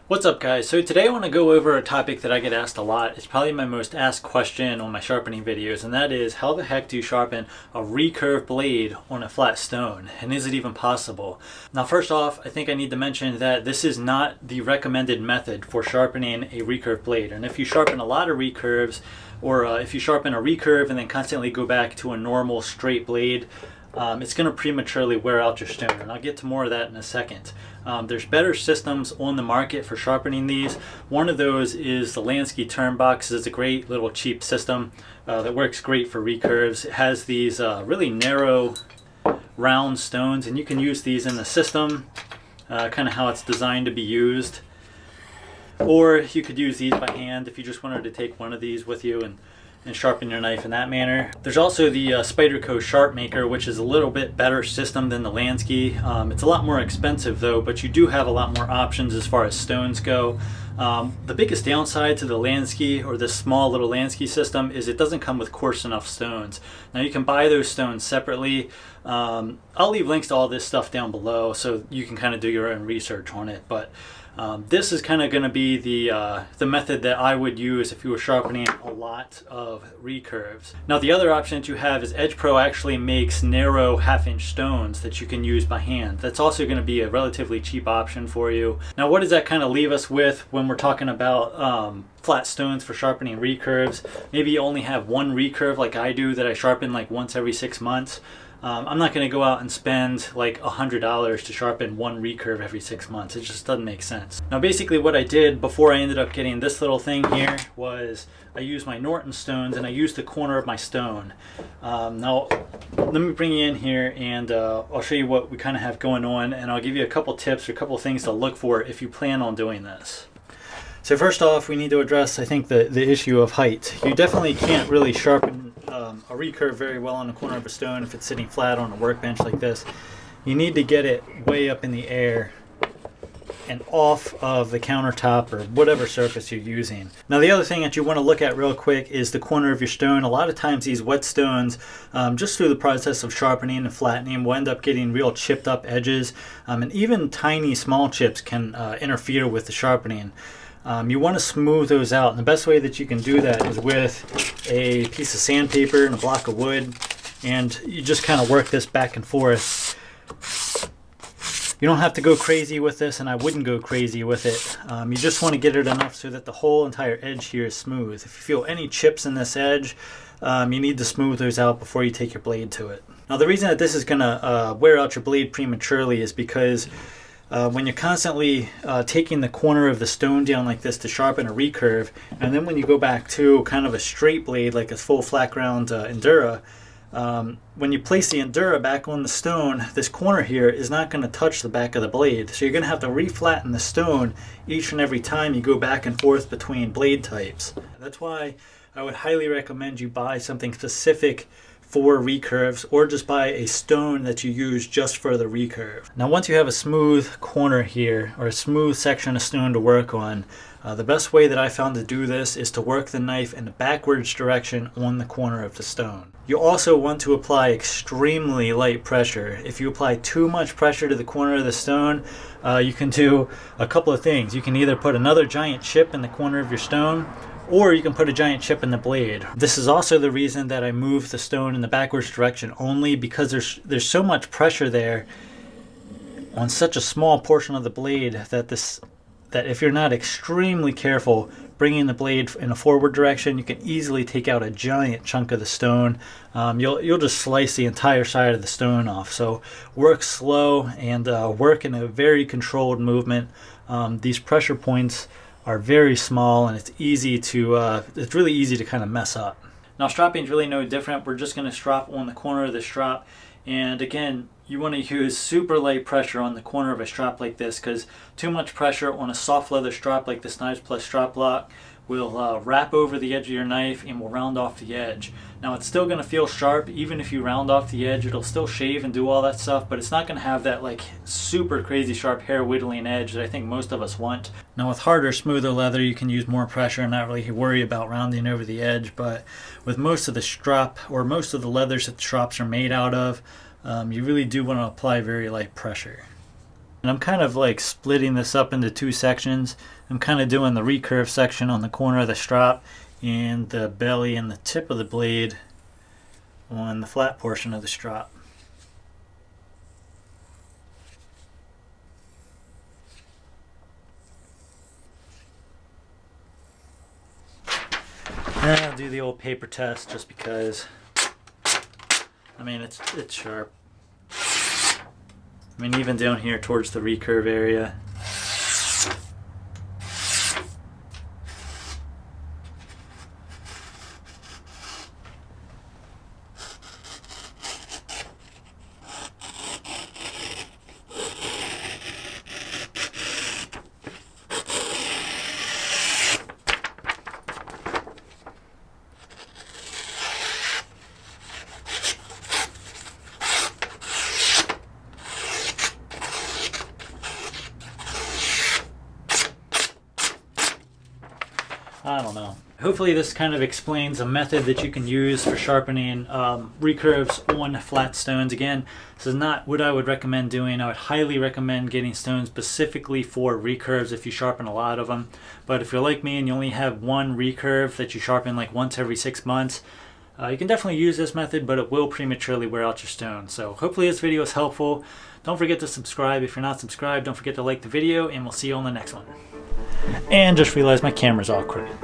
What's up, guys? So today I want to go over a topic that I get asked a lot. It's probably my most asked question on my sharpening videos, and that is, how the heck do you sharpen a recurve blade on a flat stone? And is it even possible? Now, first off, I think I need to mention that this is not the recommended method for sharpening a recurve blade. And if you sharpen a lot of recurves, or if you sharpen a recurve and then constantly go back to a normal straight blade, it's going to prematurely wear out your stone, and I'll get to more of that in a second. There's better systems on the market for sharpening these. One of those is the Lansky Turnbox. It's a great little cheap system that works great for recurves. It has these really narrow round stones, and you can use these in the system, kind of how it's designed to be used. Or you could use these by hand if you just wanted to take one of these with you and sharpen your knife in that manner. There's also the Spyderco Sharp Maker, which is a little bit better system than the Lansky. It's a lot more expensive though, but you do have a lot more options as far as stones go. The biggest downside to the Lansky, or this small little Lansky system, is it doesn't come with coarse enough stones. Now you can buy those stones separately. I'll leave links to all this stuff down below so you can kind of do your own research on it, but this is kind of going to be the method that I would use if you were sharpening a lot of recurves. Now the other option that you have is Edge Pro actually makes narrow half-inch stones that you can use by hand. That's also going to be a relatively cheap option for you. Now what does that kind of leave us with when we're talking about flat stones for sharpening recurves? Maybe you only have one recurve like I do that I sharpen like once every 6 months. I'm not going to go out and spend like $100 to sharpen one recurve every 6 months. It just doesn't make sense. Now basically what I did before I ended up getting this little thing here was I used my Norton stones and I used the corner of my stone. Now let me bring you in here and I'll show you what we kind of have going on, and I'll give you a couple tips or a couple things to look for if you plan on doing this. So first off, we need to address, I think, the issue of height. You definitely can't really sharpen a recurve very well on the corner of a stone if it's sitting flat on a workbench like this. You need to get it way up in the air and off of the countertop or whatever surface you're using. Now the other thing that you want to look at real quick is the corner of your stone. A lot of times these wet stones, just through the process of sharpening and flattening, will end up getting real chipped up edges, and even tiny small chips can interfere with the sharpening. You want to smooth those out, and the best way that you can do that is with a piece of sandpaper and a block of wood, and you just kind of work this back and forth. You don't have to go crazy with this, and I wouldn't go crazy with it. You just want to get it enough so that the whole entire edge here is smooth. If you feel any chips in this edge, you need to smooth those out before you take your blade to it. Now the reason that this is going to wear out your blade prematurely is because when you're constantly taking the corner of the stone down like this to sharpen a recurve, and then when you go back to kind of a straight blade like a full flat ground Endura, when you place the Endura back on the stone, this corner here is not going to touch the back of the blade. So you're going to have to reflatten the stone each and every time you go back and forth between blade types. That's why I would highly recommend you buy something specific for recurves, or just buy a stone that you use just for the recurve. Now once you have a smooth corner here, or a smooth section of stone to work on, the best way that I found to do this is to work the knife in the backwards direction on the corner of the stone. You also want to apply extremely light pressure. If you apply too much pressure to the corner of the stone, you can do a couple of things. You can either put another giant chip in the corner of your stone, or you can put a giant chip in the blade. This is also the reason that I move the stone in the backwards direction, only because there's so much pressure there on such a small portion of the blade that if you're not extremely careful bringing the blade in a forward direction, you can easily take out a giant chunk of the stone. You'll just slice the entire side of the stone off. So work slow and work in a very controlled movement. These pressure points are very small, and it's really easy to kind of mess up. Now stropping is really no different. We're just going to strop on the corner of the strop, and again, you want to use super light pressure on the corner of a strap like this, because too much pressure on a soft leather strap like this Knives Plus strap lock will wrap over the edge of your knife and will round off the edge. Now it's still going to feel sharp even if you round off the edge. It'll still shave and do all that stuff, but it's not going to have that like super crazy sharp hair whittling edge that I think most of us want. Now with harder, smoother leather, you can use more pressure and not really worry about rounding over the edge, but with most of the strap, or most of the leathers that the straps are made out of, you really do want to apply very light pressure. And I'm kind of like splitting this up into two sections. I'm kind of doing the recurve section on the corner of the strop and the belly and the tip of the blade on the flat portion of the strop. And I'll do the old paper test just because, I mean, it's sharp. I mean, even down here towards the recurve area. I don't know. Hopefully this kind of explains a method that you can use for sharpening recurves on flat stones. Again, this is not what I would recommend doing. I would highly recommend getting stones specifically for recurves if you sharpen a lot of them. But if you're like me and you only have one recurve that you sharpen like once every 6 months, you can definitely use this method, but it will prematurely wear out your stone. So hopefully this video is helpful. Don't forget to subscribe. If you're not subscribed, don't forget to like the video, and we'll see you on the next one. And just realized my camera's all crooked.